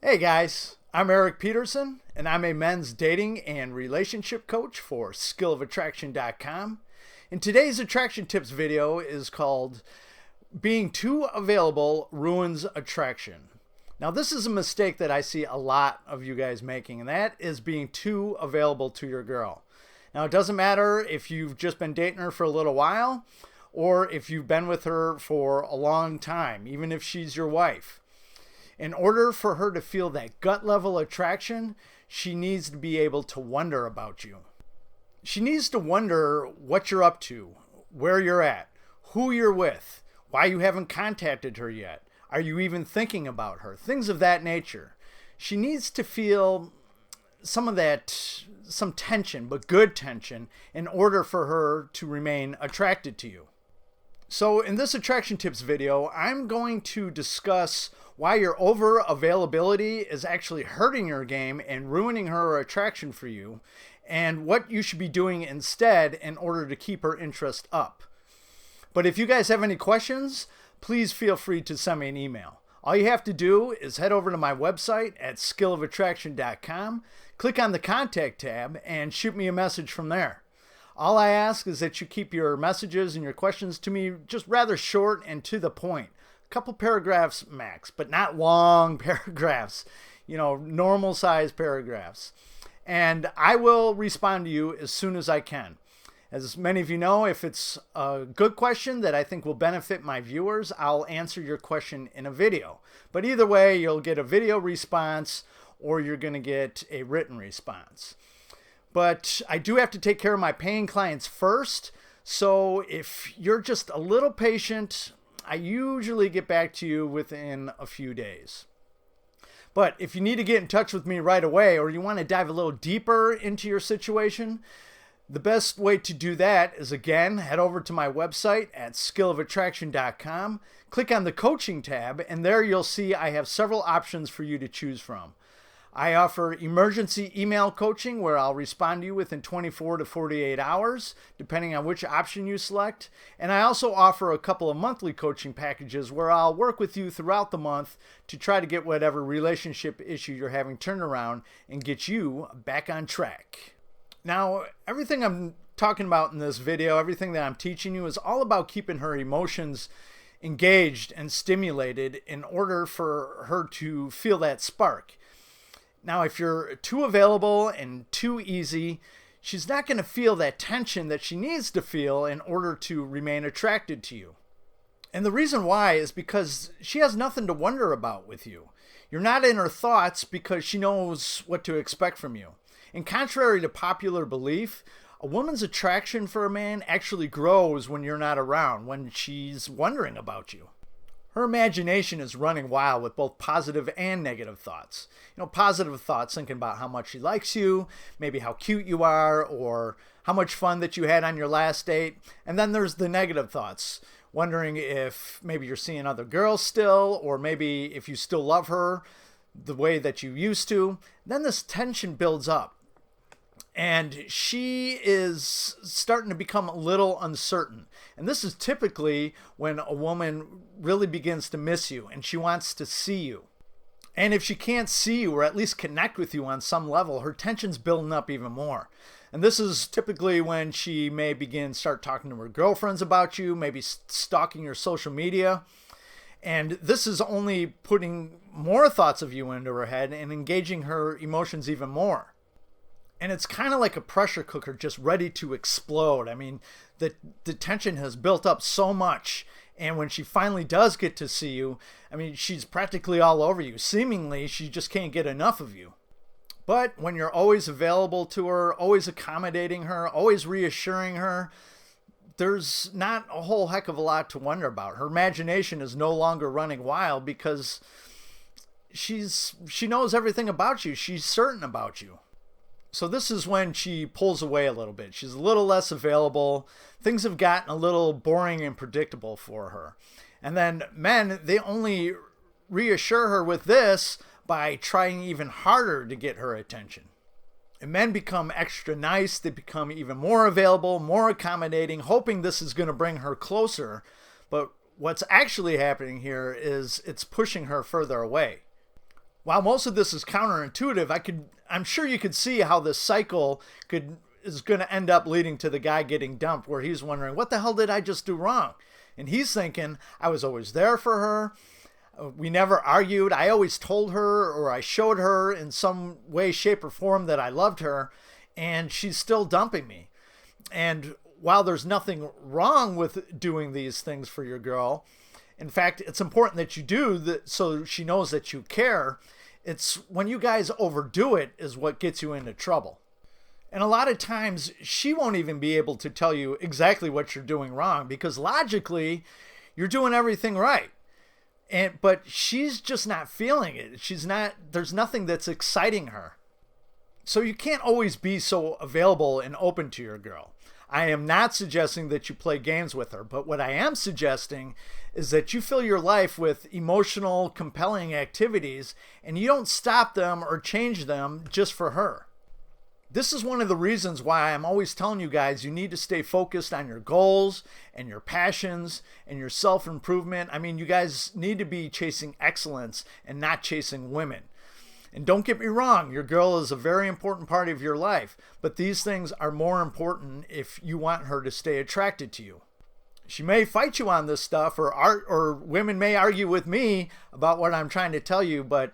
Hey guys, I'm Erik Peterson, and I'm a men's dating and relationship coach for 𝗕𝗲𝗵𝗶𝗀𝗀𝗵. And today's attraction tips video is called Being Too Available Ruins Attraction. Now this is a mistake that I see a lot of you guys making, and that is being too available to your girl. Now it doesn't matter if you've just been dating her for a little while or if you've been with her for a long time, even if she's your wife. In order for her to feel that gut level attraction, she needs to be able to wonder about you. She needs to wonder what you're up to, where you're at, who you're with, why you haven't contacted her yet. Are you even thinking about her? Things of that nature. She needs to feel some tension, but good tension, in order for her to remain attracted to you. So in this attraction tips video, I'm going to discuss why your over availability is actually hurting your game and ruining her attraction for you, and what you should be doing instead in order to keep her interest up. But if you guys have any questions, please feel free to send me an email. All you have to do is head over to my website at 𝗕𝗲𝗵𝗶𝗀𝗀𝗵, click on the contact tab, and shoot me a message from there. All I ask is that you keep your messages and your questions to me just rather short and to the point. A couple paragraphs max, but not long paragraphs, normal size paragraphs. And I will respond to you as soon as I can. As many of you know, if it's a good question that I think will benefit my viewers, I'll answer your question in a video. But either way, you'll get a video response or you're going to get a written response. But I do have to take care of my paying clients first. So if you're just a little patient, I usually get back to you within a few days. But if you need to get in touch with me right away, or you want to dive a little deeper into your situation, the best way to do that is, again, head over to my website at 𝗕𝗲𝗵𝗶𝗀𝗀𝗵, click on the coaching tab, and there you'll see I have several options for you to choose from. I offer emergency email coaching where I'll respond to you within 24 to 48 hours, depending on which option you select. And I also offer a couple of monthly coaching packages where I'll work with you throughout the month to try to get whatever relationship issue you're having turned around and get you back on track. Now, everything I'm talking about in this video, everything that I'm teaching you is all about keeping her emotions engaged and stimulated in order for her to feel that spark. Now, if you're too available and too easy, she's not going to feel that tension that she needs to feel in order to remain attracted to you. And the reason why is because she has nothing to wonder about with you. You're not in her thoughts because she knows what to expect from you. And contrary to popular belief, a woman's attraction for a man actually grows when you're not around, when she's wondering about you. Her imagination is running wild with both positive and negative thoughts. Positive thoughts thinking about how much she likes you, maybe how cute you are, or how much fun that you had on your last date. And then there's the negative thoughts, wondering if maybe you're seeing other girls still, or maybe if you still love her the way that you used to. Then this tension builds up. And she is starting to become a little uncertain. And this is typically when a woman really begins to miss you and she wants to see you. And if she can't see you or at least connect with you on some level, her tension's building up even more. And this is typically when she may start talking to her girlfriends about you, maybe stalking your social media. And this is only putting more thoughts of you into her head and engaging her emotions even more. And it's kind of like a pressure cooker just ready to explode. I mean, the tension has built up so much. And when she finally does get to see you, I mean, she's practically all over you. Seemingly, she just can't get enough of you. But when you're always available to her, always accommodating her, always reassuring her, there's not a whole heck of a lot to wonder about. Her imagination is no longer running wild because she knows everything about you. She's certain about you. So this is when she pulls away a little bit. She's a little less available. Things have gotten a little boring and predictable for her. And then men, they only reassure her with this by trying even harder to get her attention. And men become extra nice. They become even more available, more accommodating, hoping this is going to bring her closer. But what's actually happening here is it's pushing her further away. While most of this is counterintuitive, I'm sure you could see how this cycle is going to end up leading to the guy getting dumped, where he's wondering, what the hell did I just do wrong? And he's thinking, I was always there for her. We never argued. I always told her, or I showed her in some way, shape, or form that I loved her, and she's still dumping me. And while there's nothing wrong with doing these things for your girl, in fact, it's important that you do that so she knows that you care. It's when you guys overdo it is what gets you into trouble. And a lot of times she won't even be able to tell you exactly what you're doing wrong, because logically you're doing everything right. But she's just not feeling it. There's nothing that's exciting her. So you can't always be so available and open to your girl. I am not suggesting that you play games with her, but what I am suggesting is that you fill your life with emotional, compelling activities, and you don't stop them or change them just for her. This is one of the reasons why I'm always telling you guys you need to stay focused on your goals and your passions and your self-improvement. I mean, you guys need to be chasing excellence and not chasing women. And don't get me wrong, your girl is a very important part of your life, but these things are more important if you want her to stay attracted to you. She may fight you on this stuff, or women may argue with me about what I'm trying to tell you, but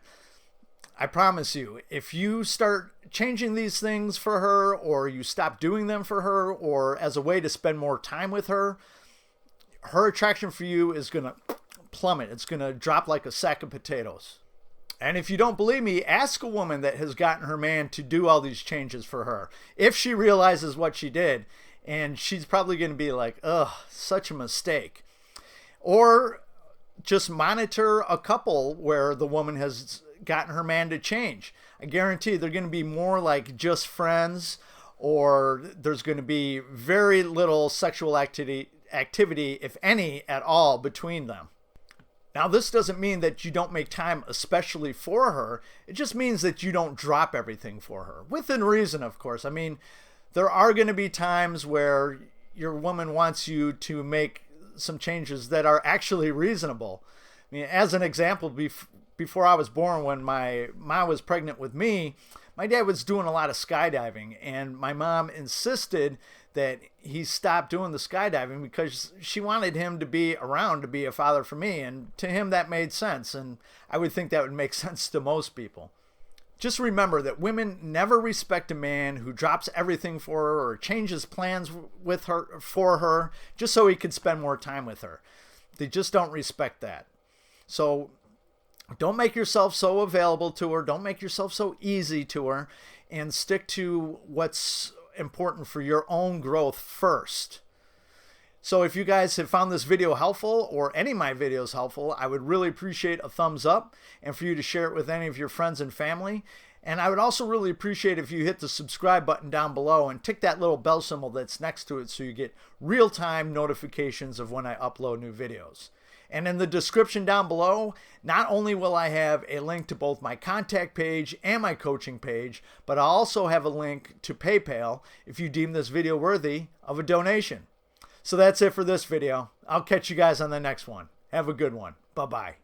I promise you, if you start changing these things for her, or you stop doing them for her, or as a way to spend more time with her, her attraction for you is going to plummet. It's going to drop like a sack of potatoes. And if you don't believe me, ask a woman that has gotten her man to do all these changes for her, if she realizes what she did. And she's probably going to be like, ugh, such a mistake. Or just monitor a couple where the woman has gotten her man to change. I guarantee they're going to be more like just friends, or there's going to be very little sexual activity, if any at all, between them. Now, this doesn't mean that you don't make time especially for her. It just means that you don't drop everything for her. Within reason, of course. I mean, there are going to be times where your woman wants you to make some changes that are actually reasonable. I mean, as an example, before I was born, when my mom was pregnant with me, my dad was doing a lot of skydiving, and my mom insisted that he stop doing the skydiving because she wanted him to be around to be a father for me. And to him, that made sense. And I would think that would make sense to most people. Just remember that women never respect a man who drops everything for her or changes plans with her for her just so he could spend more time with her. They just don't respect that. So don't make yourself so available to her. Don't make yourself so easy to her, and stick to what's important for your own growth first. So if you guys have found this video helpful, or any of my videos helpful, I would really appreciate a thumbs up, and for you to share it with any of your friends and family. And I would also really appreciate if you hit the subscribe button down below and tick that little bell symbol that's next to it so you get real-time notifications of when I upload new videos. And in the description down below, not only will I have a link to both my contact page and my coaching page, but I'll also have a link to PayPal if you deem this video worthy of a donation. So that's it for this video. I'll catch you guys on the next one. Have a good one. Bye-bye.